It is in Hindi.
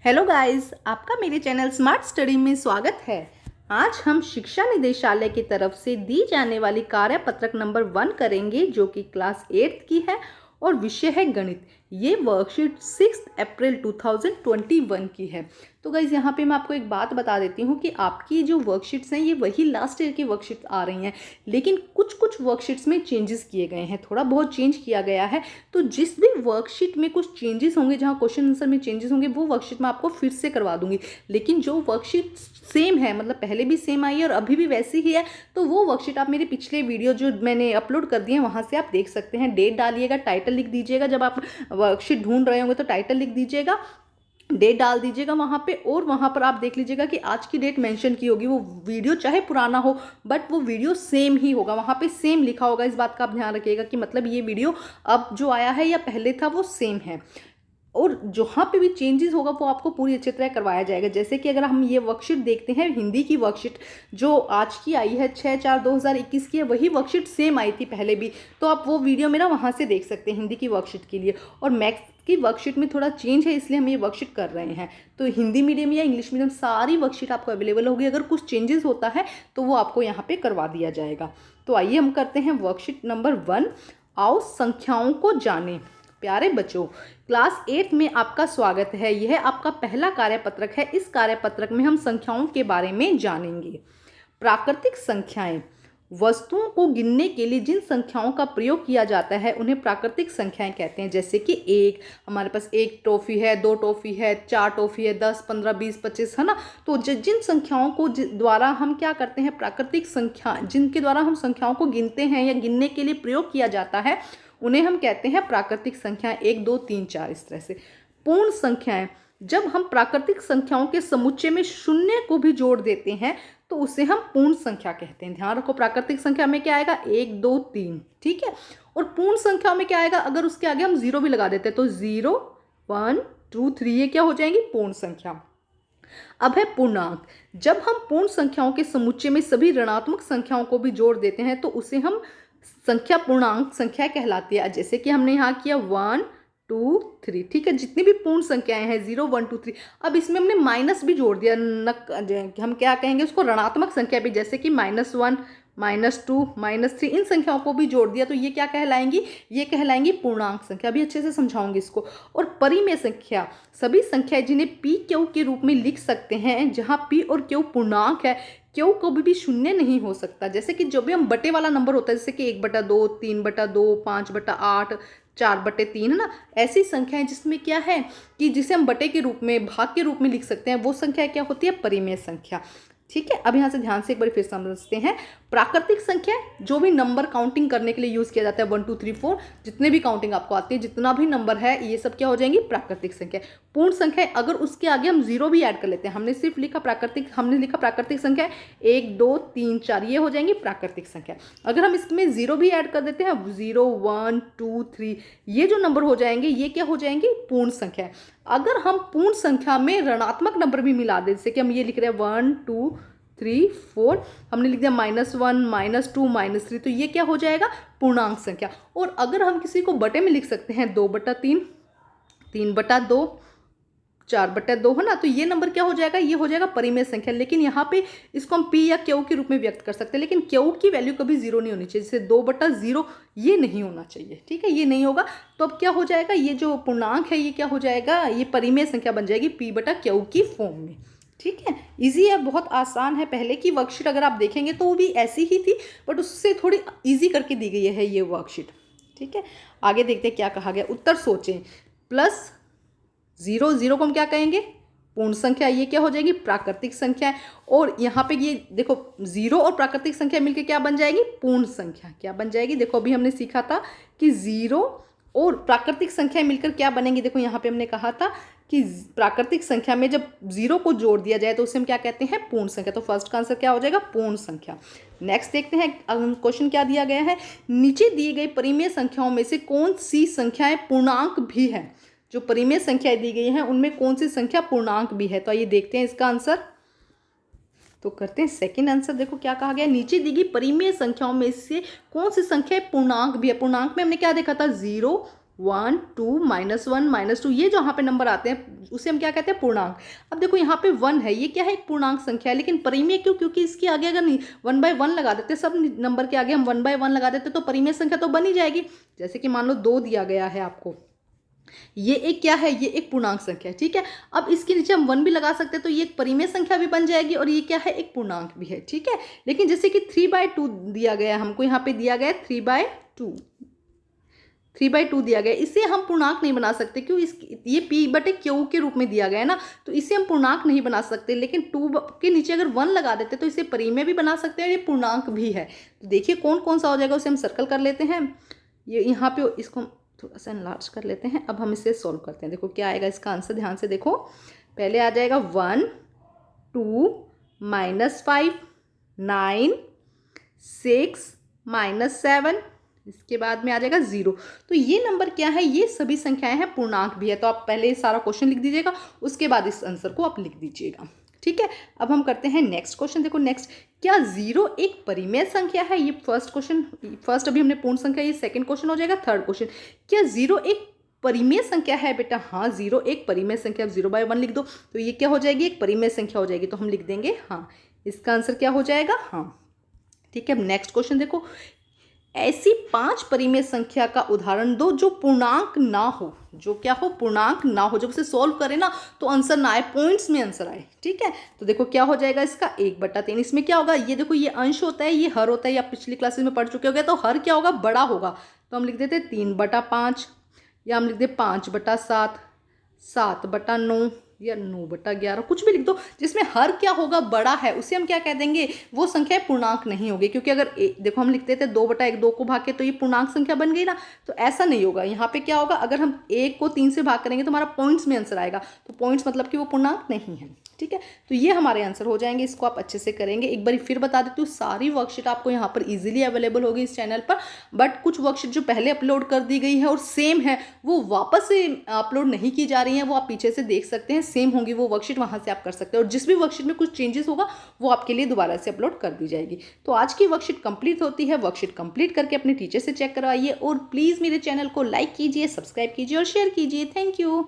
हेलो गाइस, आपका मेरे चैनल स्मार्ट स्टडी में स्वागत है। आज हम शिक्षा निदेशालय की तरफ से दी जाने वाली कार्यपत्रक नंबर 1 करेंगे, जो कि क्लास 8 की है और विषय है गणित। ये वर्कशीट 6 अप्रैल 2021 की है। तो गाइज यहाँ पे मैं आपको एक बात बता देती हूँ कि आपकी जो वर्कशीट्स हैं ये वही लास्ट ईयर की वर्कशीट आ रही हैं, लेकिन कुछ कुछ वर्कशीट्स में चेंजेस किए गए हैं, थोड़ा बहुत चेंज किया गया है। तो जिस भी वर्कशीट में कुछ चेंजेस होंगे, जहाँ क्वेश्चन आंसर में चेंजेस होंगे, वो वर्कशीट मैं आपको फिर से करवा दूंगी। लेकिन जो वर्कशीट सेम है, मतलब पहले भी सेम आई है और अभी भी वैसी ही है, तो वो वर्कशीट आप मेरे पिछले वीडियो जो मैंने अपलोड कर दिए हैं वहाँ से आप देख सकते हैं। डेट डालिएगा, टाइटल लिख दीजिएगा, जब आप वर्कशीट ढूंढ रहे होंगे तो टाइटल लिख दीजिएगा, डेट डाल दीजिएगा वहाँ पे, और वहाँ पर आप देख लीजिएगा कि आज की डेट मेंशन की होगी। वो वीडियो चाहे पुराना हो बट वो वीडियो सेम ही होगा, वहाँ पे सेम लिखा होगा। इस बात का आप ध्यान रखिएगा कि मतलब ये वीडियो अब जो आया है या पहले था वो सेम है, और जहाँ पे भी चेंजेस होगा वो आपको पूरी अच्छी तरह करवाया जाएगा। जैसे कि अगर हम ये वर्कशीट देखते हैं, हिंदी की वर्कशीट जो आज की आई है 6/4/2021 की है, वही वर्कशीट सेम आई थी पहले भी, तो आप वो वीडियो मेरा वहाँ से देख सकते हैं हिंदी की वर्कशीट के लिए। और मैथ्स की वर्कशीट में थोड़ा चेंज है, इसलिए हम ये वर्कशीट कर रहे हैं। तो हिंदी मीडियम या इंग्लिश मीडियम सारी वर्कशीट आपको अवेलेबल होगी। अगर कुछ चेंजेस होता है तो वो आपको यहाँ पे करवा दिया जाएगा। तो आइए हम करते हैं वर्कशीट नंबर 1। आओ संख्याओं को जानें। प्यारे बच्चों, क्लास 8 में आपका स्वागत है। यह आपका पहला कार्यपत्रक है। इस कार्यपत्रक में हम संख्याओं के बारे में जानेंगे। प्राकृतिक संख्याएं, वस्तुओं को गिनने के लिए जिन संख्याओं का प्रयोग किया जाता है उन्हें प्राकृतिक संख्याएं कहते हैं। जैसे कि एक, हमारे पास 1 टॉफी है, 2 टॉफी है, 4 टॉफी है, 10, 15, 20, 25, है ना। तो जिन संख्याओं को द्वारा हम क्या करते हैं, प्राकृतिक संख्या, जिनके द्वारा हम संख्याओं को गिनते हैं या गिनने के लिए प्रयोग किया जाता है, उन्हें हम कहते हैं प्राकृतिक संख्याएं। 1, 2, 3, 4 इस तरह से। पूर्ण संख्याएं, जब हम प्राकृतिक संख्याओं के समुच्चय में शून्य को भी जोड़ देते हैं तो उसे हम पूर्ण संख्या कहते हैं। ध्यान रखो, प्राकृतिक संख्या में क्या आएगा, 1, 2, 3, ठीक है। और पूर्ण संख्या में क्या आएगा, अगर उसके आगे हम 0 भी लगा देते हैं तो 0, 1, 2, 3, ये क्या हो जाएंगी, पूर्ण संख्या। अब है पूर्णांक। जब हम पूर्ण संख्याओं के समुच्चय में सभी ऋणात्मक संख्याओं को भी जोड़ देते हैं तो उसे हम संख्या पूर्णांक संख्या कहलाती है। जैसे कि हमने यहाँ किया 1, 2, 3, ठीक है। जितनी भी पूर्ण संख्याएं हैं 0, 1, 2, 3, अब इसमें हमने माइनस भी जोड़ दिया, हम क्या कहेंगे उसको, ऋणात्मक संख्या भी, जैसे कि -1, -2, -3, इन संख्याओं को भी जोड़ दिया तो ये क्या कहलाएंगी, ये कहलाएंगी पूर्णांक संख्या। अभी अच्छे से समझाऊंगी इसको। और परिमेय संख्या, सभी संख्याएं जिन्हें p q के रूप में लिख सकते हैं, जहां p और q पूर्णांक है, q कभी भी शून्य नहीं हो सकता। जैसे कि जो भी हम बटे वाला नंबर होता है, जैसे कि 1/2, 3/2, 5/8, 4/3, है ना। ऐसी संख्याएं जिसमें क्या है कि जिसे हम बटे के रूप में, भाग के रूप में लिख सकते हैं, वो संख्या क्या होती है, परिमेय संख्या। ठीक है। अब यहाँ से ध्यान से एक बार फिर समझते हैं। प्राकृतिक संख्या, जो भी नंबर काउंटिंग करने के लिए यूज किया जाता है, 1, 2, 3, 4, जितने भी काउंटिंग आपको आती है, जितना भी नंबर है, ये सब क्या हो जाएंगी, प्राकृतिक संख्या। पूर्ण संख्या, अगर उसके आगे हम 0 भी ऐड कर लेते हैं, हमने सिर्फ लिखा प्राकृतिक, हमने लिखा प्राकृतिक संख्या 1, 2, 3, 4, ये हो जाएंगी प्राकृतिक संख्या। अगर हम इसमें 0 भी ऐड कर देते हैं, 0, 1, 2, 3, ये जो नंबर हो जाएंगे, ये क्या हो जाएंगे, पूर्ण संख्या। अगर हम पूर्ण संख्या में ऋणात्मक नंबर भी मिला दें, जैसे कि हम ये लिख रहे हैं 1, 2, 3, 4, हमने लिख दिया -1, -2, -3, तो ये क्या हो जाएगा, पूर्णांक संख्या। और अगर हम किसी को बटे में लिख सकते हैं 2/3, 3/2, 4/2, है ना, तो ये नंबर क्या हो जाएगा, ये हो जाएगा परिमेय संख्या। लेकिन यहाँ पे इसको हम p या q के रूप में व्यक्त कर सकते हैं, लेकिन q की वैल्यू कभी 0 नहीं होनी चाहिए। जैसे 2/0 ये नहीं होना चाहिए, ठीक है, ये नहीं होगा। तो अब क्या हो जाएगा, ये जो पूर्णांक है ये क्या हो जाएगा, ये परिमेय संख्या बन जाएगी p/q की फॉर्म में। ठीक है, इजी है, बहुत आसान है। पहले की वर्कशीट अगर आप देखेंगे तो वो भी ऐसी ही थी, बट उससे थोड़ी इजी करके दी गई है ये वर्कशीट। ठीक है, आगे देखते हैं क्या कहा गया। उत्तर सोचें। +0, 0 को हम क्या कहेंगे, पूर्ण संख्या, ये क्या हो जाएगी, प्राकृतिक संख्या है। और यहाँ पे ये देखो, 0 और प्राकृतिक संख्या मिलकर क्या बन जाएगी, पूर्ण संख्या। क्या बन जाएगी, देखो अभी हमने सीखा था कि 0 और प्राकृतिक संख्या मिलकर क्या बनेंगी। देखो यहाँ पे हमने कहा था कि प्राकृतिक संख्या में जब 0 को जोड़ दिया जाए तो उसे हम क्या कहते हैं, पूर्ण संख्या। तो फर्स्ट का आंसर क्या हो जाएगा, पूर्ण संख्या। नेक्स्ट देखते हैं क्वेश्चन क्या दिया गया है। नीचे दी गई परिमेय संख्याओं में से कौन सी संख्याएं पूर्णांक भी है। जो परिमेय संख्याएं दी गई हैं उनमें कौन सी संख्या पूर्णांक भी है। तो आइए देखते हैं इसका आंसर। तो करते हैं सेकंड आंसर। देखो क्या कहा गया, नीचे दी गई परिमेय संख्याओं में से कौन सी संख्या पूर्णांक भी है। पूर्णांक में हमने क्या देखा था, 0, 1 2 -1 -2, ये जो यहाँ पे नंबर आते हैं उसे हम क्या कहते हैं, पूर्णांक। अब देखो यहाँ पे 1 है, ये क्या है, एक पूर्णांक संख्या है, लेकिन परिमेय क्यों, क्योंकि इसके आगे अगर 1/1 लगा देते, सब नंबर के आगे हम 1/1 लगा देते तो परिमेय संख्या तो बन ही जाएगी। जैसे कि मान लो 2 दिया गया है आपको, ये एक क्या है, ये एक पूर्णांक संख्या है, ठीक है। अब इसके नीचे हम 1 भी लगा सकते हैं तो ये एक परिमेय संख्या भी बन जाएगी और ये क्या है, एक पूर्णांक भी है, ठीक है। लेकिन जैसे कि 3/2 दिया गया हमको, यहाँ पे दिया गया 3/2 दिया गया, इसे हम पूर्णांक नहीं बना सकते, क्यों, ये p/q के रूप में दिया गया है ना, तो इसे हम पूर्णांक नहीं बना सकते। लेकिन 2 के नीचे अगर 1 लगा देते तो इसे परिमेय भी बना सकते हैं, ये पूर्णांक भी है। तो देखिए कौन कौन सा हो जाएगा, उसे हम सर्कल कर लेते हैं। ये यहाँ पे इसको हम थोड़ा सा एनलार्ज कर लेते हैं। अब हम इसे सोल्व करते हैं। देखो क्या आएगा इसका आंसर, ध्यान से देखो। पहले आ जाएगा 1 2 -5 9 6 -7, इसके बाद में आ जाएगा 0। तो ये नंबर क्या है, ये सभी संख्याएं हैं, पूर्णांक भी है। तो आप पहले सारा क्वेश्चन लिख दीजिएगा, उसके बाद इस आंसर को आप लिख दीजिएगा, ठीक है। अब हम करते हैं नेक्स्ट क्वेश्चन। देखो नेक्स्ट, क्या 0 एक परिमेय संख्या है, ये फर्स्ट क्वेश्चन, फर्स्ट अभी हमने पूर्ण संख्या, ये सेकंड क्वेश्चन हो जाएगा। थर्ड क्वेश्चन, क्या 0 एक परिमेय संख्या है बेटा, हाँ 0 एक परिमेय संख्या। अब 0/1 लिख दो तो ये क्या हो जाएगी, एक परिमेय संख्या हो जाएगी, तो हम लिख देंगे हाँ, इसका आंसर क्या हो जाएगा, हाँ, ठीक है। अब नेक्स्ट क्वेश्चन देखो, ऐसी 5 परिमेय संख्या का उदाहरण दो जो पूर्णांक ना हो, जो क्या हो, पूर्णांक ना हो। जब उसे सॉल्व करें ना तो आंसर ना आए, पॉइंट्स में आंसर आए, ठीक है। तो देखो क्या हो जाएगा इसका, 1/3। इसमें क्या होगा, ये देखो ये अंश होता है, ये हर होता है, आप पिछली क्लासेस में पढ़ चुके हो गए। तो हर क्या होगा, बड़ा होगा, तो हम लिख देते 3/5, या हम लिख दे 5/7, 7/9 या 9/11, कुछ भी लिख दो जिसमें हर क्या होगा, बड़ा है, उसे हम क्या कह देंगे, वो संख्या पूर्णांक नहीं होगी। क्योंकि अगर देखो हम लिखते थे 2/1, 2 को भाग के, तो ये पूर्णांक संख्या बन गई ना, तो ऐसा नहीं होगा। यहाँ पे क्या होगा, अगर हम 1 को 3 से भाग करेंगे तो हमारा पॉइंट्स में आंसर आएगा, तो पॉइंट्स मतलब कि वो पूर्णांक नहीं है, ठीक है। तो ये हमारे आंसर हो जाएंगे, इसको आप अच्छे से करेंगे। एक बार फिर बता देती हूँ, सारी वर्कशीट आपको यहाँ पर इजीली अवेलेबल होगी इस चैनल पर, बट कुछ वर्कशीट जो पहले अपलोड कर दी गई है और सेम है, वो वापस से अपलोड नहीं की जा रही है, वो आप पीछे से देख सकते हैं, सेम होंगी वो वर्कशीट, वहाँ से आप कर सकते हैं। और जिस भी वर्कशीट में कुछ चेंजेस होगा वो आपके लिए दोबारा से अपलोड कर दी जाएगी। तो आज की वर्कशीट कंप्लीट होती है, वर्कशीट कंप्लीट करके अपने टीचर से चेक करवाइए, और प्लीज़ मेरे चैनल को लाइक कीजिए, सब्सक्राइब कीजिए और शेयर कीजिए। Thank you.